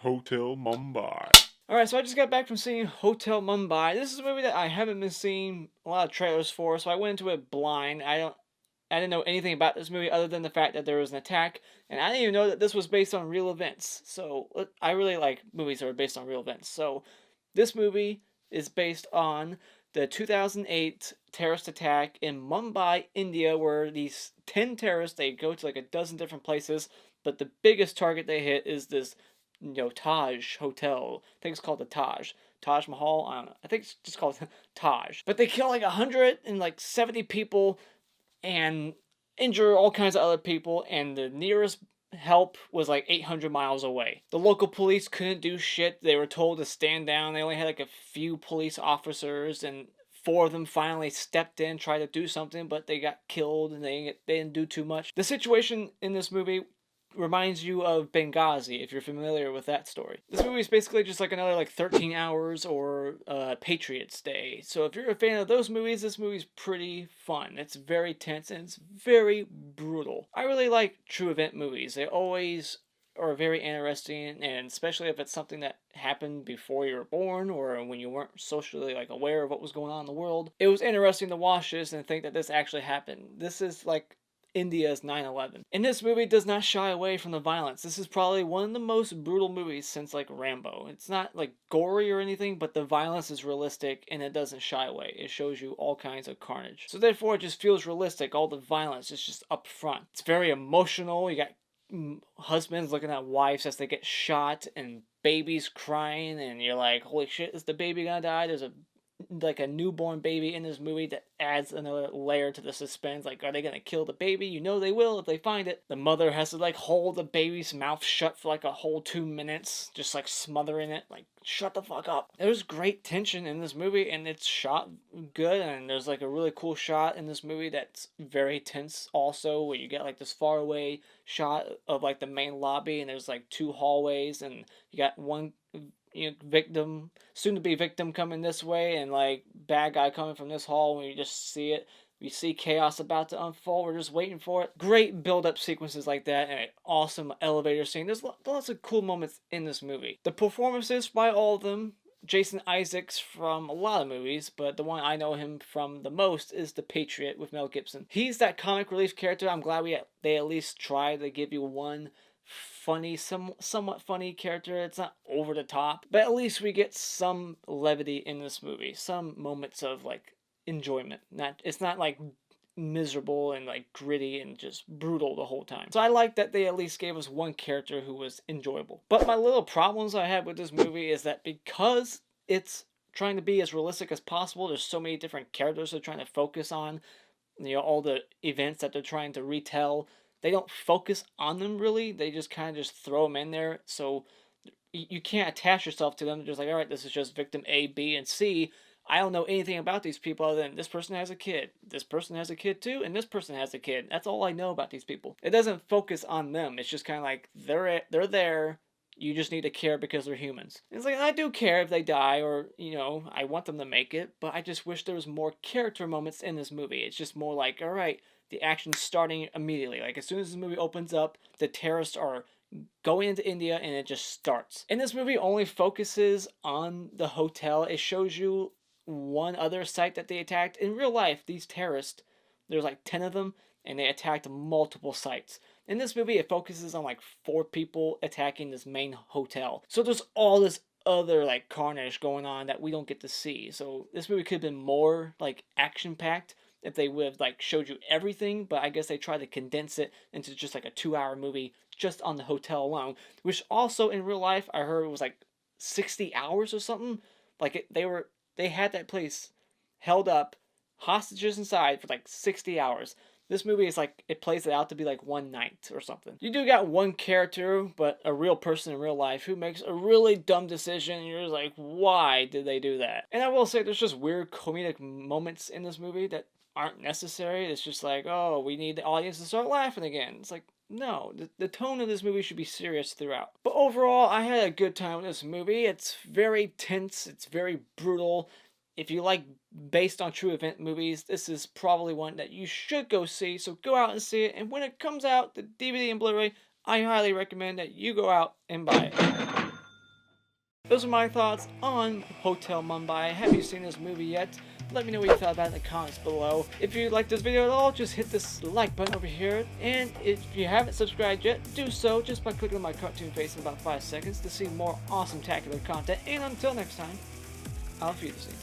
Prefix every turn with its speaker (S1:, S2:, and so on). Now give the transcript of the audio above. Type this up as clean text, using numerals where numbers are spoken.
S1: Hotel Mumbai.
S2: Alright, so I just got back from seeing Hotel Mumbai. This is a movie that I haven't been seeing a lot of trailers for, so I went into it blind. I didn't know anything about this movie other than the fact that there was an attack, and I didn't even know that this was based on real events. So I really like movies that are based on real events. So this movie is based on the 2008 terrorist attack in Mumbai, India, where these 10 terrorists, they go to like a dozen different places, but the biggest target they hit is this, Taj Hotel. I think it's called the Taj Mahal. I don't know. I think it's just called Taj. But they kill like 170 people and injure all kinds of other people, and the nearest help was like 800 miles away. The local police couldn't do shit. They were told to stand down. They only had like a few police officers, and four of them finally stepped in, tried to do something, but they got killed and they didn't do too much. The situation in this movie reminds you of Benghazi, if you're familiar with that story. This movie is basically just like another like 13 Hours or Patriots Day. So if you're a fan of those movies, this movie's pretty fun. It's very tense and it's very brutal. I really like true event movies. They always are very interesting, and especially if it's something that happened before you were born or when you weren't socially like aware of what was going on in the world. It was interesting to watch this and think that this actually happened. This is like India's 9/11. And this movie does not shy away from the violence. This is probably one of the most brutal movies since like Rambo. It's not like gory or anything, but the violence is realistic and it doesn't shy away. It shows you all kinds of carnage. So therefore it just feels realistic. All the violence is just up front. It's very emotional. You got husbands looking at wives as they get shot and babies crying, and you're like, holy shit, is the baby gonna die? There's a newborn baby in this movie that adds another layer to the suspense. Like, are they gonna kill the baby? You know they will if they find it. The mother has to like hold the baby's mouth shut for like a whole 2 minutes, just like smothering it, like shut the fuck up. There's great tension in this movie and it's shot good, and there's like a really cool shot in this movie that's very tense also, where you get like this far away shot of like the main lobby, and there's like two hallways, and you got one victim, soon to be victim, coming this way, and like bad guy coming from this hall, and you just see it. We see chaos about to unfold. We're just waiting for it. Great build-up sequences like that, and an awesome elevator scene. There's lots of cool moments in this movie. The performances by all of them. Jason Isaacs from a lot of movies, but the one I know him from the most is The Patriot with Mel Gibson. He's that comic relief character. I'm glad they at least try to give you one funny, somewhat funny character. It's not over the top, but at least we get some levity in this movie, some moments of like enjoyment. It's not like miserable and like gritty and just brutal the whole time. So I like that they at least gave us one character who was enjoyable. But my little problems I had with this movie is that because it's trying to be as realistic as possible, there's so many different characters they're trying to focus on, all the events that they're trying to retell. They don't focus on them really. They just kind of just throw them in there. So you can't attach yourself to them. They're just like, all right, this is just victim A, B, and C. I don't know anything about these people other than this person has a kid, this person has a kid too, and this person has a kid. That's all I know about these people. It doesn't focus on them. It's just kind of like they're there. You just need to care because they're humans. It's like, I do care if they die, or I want them to make it, but I just wish there was more character moments in this movie. It's just more like, all right, the action's starting immediately. Like as soon as the movie opens up, the terrorists are going into India and it just starts. And this movie only focuses on the hotel. It shows you one other site that they attacked. In real life, these terrorists, there's like 10 of them, and they attacked multiple sites. In this movie, it focuses on like 4 people attacking this main hotel. So there's all this other like carnage going on that we don't get to see. So this movie could have been more like action packed if they would have like showed you everything, but I guess they tried to condense it into just like a 2-hour movie just on the hotel alone, which also in real life I heard was like 60 hours or something. Like they had that place held up, hostages inside for like 60 hours. This movie is like, it plays it out to be like one night or something. You do got one character, but a real person in real life who makes a really dumb decision, and you're just like, why did they do that? And I will say there's just weird comedic moments in this movie that aren't necessary. It's just like, oh, we need the audience to start laughing again. It's like, no, the tone of this movie should be serious throughout. But overall, I had a good time with this movie. It's very tense, it's very brutal. If you like based on true event movies, this is probably one that you should go see. So go out and see it. And when it comes out, the DVD and Blu-ray, I highly recommend that you go out and buy it. those are my thoughts on Hotel Mumbai. Have you seen this movie yet? Let me know what you thought about it in the comments below. If you liked this video at all, just hit this like button over here. And if you haven't subscribed yet, do so just by clicking on my cartoon face in about 5 seconds to see more awesome tacular content. And until next time, auf Wiedersehen.